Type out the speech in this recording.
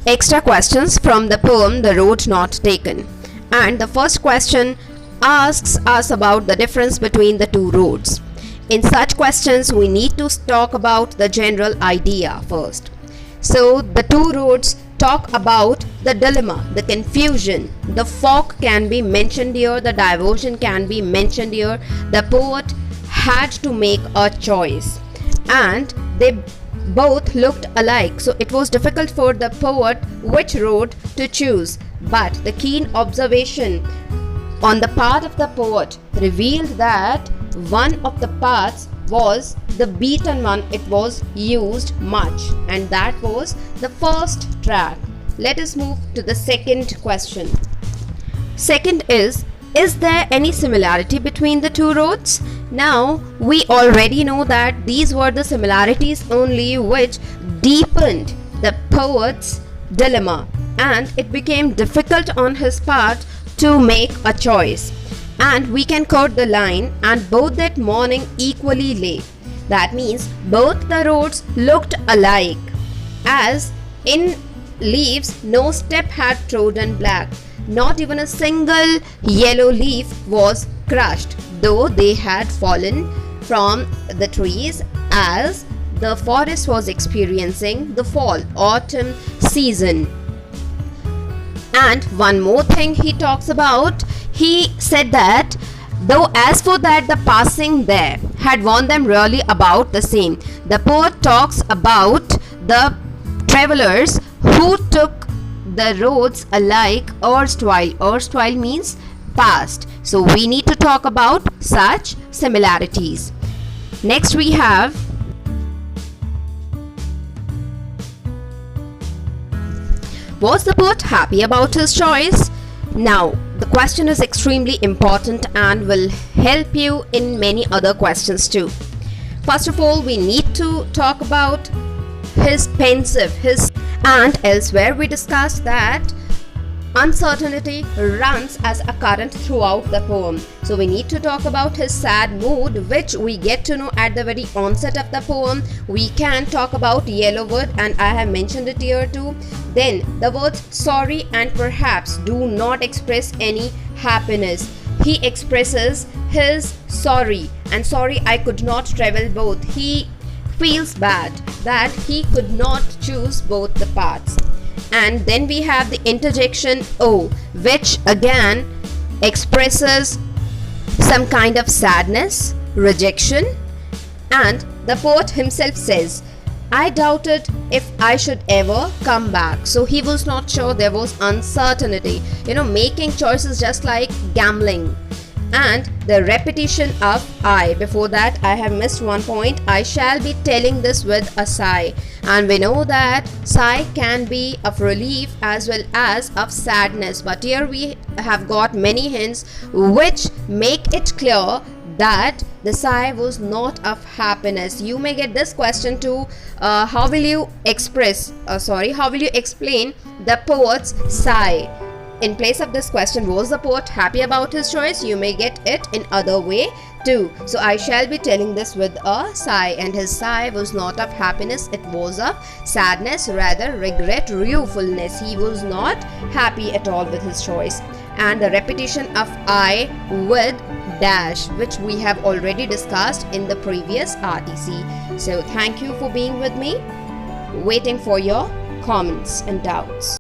extra questions from the poem The Road Not Taken. And the first question asks us about the difference between the two roads. In such questions, we need to talk about the general idea first. So the two roads talk about the dilemma, the confusion. The fog can be mentioned here, the diversion can be mentioned here. The poet had to make a choice and they both looked alike, so it was difficult for the poet which road to choose. But the keen observation on the part of the poet revealed that one of the paths was the beaten one, it was used much, and that was the first track. Let us move to the second question. Second is there any similarity between the two roads? Now, we already know that these were the similarities only which deepened the poet's dilemma, and it became difficult on his part to make a choice. And we can quote the line, and both that morning equally lay. That means both the roads looked alike, as in leaves no step had trodden black. Not even a single yellow leaf was crushed, though they had fallen from the trees as the forest was experiencing the fall, autumn season. And one more thing he talks about, he said that though as for that the passing there had warned them really about the same. The poet talks about the travelers who took the roads alike erstwhile. Erstwhile means past. So we need to talk about such similarities. Next we have was the poet happy about his choice? Now, the question is extremely important and will help you in many other questions too. First of all, we need to talk about his pensive, and elsewhere we discussed that uncertainty runs as a current throughout the poem. So we need to talk about his sad mood, which we get to know at the very onset of the poem. We can talk about yellow wood, and I have mentioned it here too. Then the words sorry and perhaps do not express any happiness. He expresses his sorry, and sorry I could not travel both. He feels bad that he could not choose both the paths. And then we have the interjection oh, which again expresses some kind of sadness, rejection. And the poet himself says, I doubted if I should ever come back. So he was not sure, there was uncertainty. Making choices just like gambling. And the repetition of I. Before that, I have missed one point. I shall be telling this with a sigh. And we know that sigh can be of relief as well as of sadness. But here we have got many hints which make it clear that the sigh was not of happiness. You may get this question too. How will you explain the poet's sigh? In place of this question, was the poet happy about his choice? You may get it in other way too. So I shall be telling this with a sigh, and his sigh was not of happiness, it was of sadness, rather regret, ruefulness. He was not happy at all with his choice. And the repetition of I with dash, which we have already discussed in the previous RTC. So thank you for being with me. Waiting for your comments and doubts.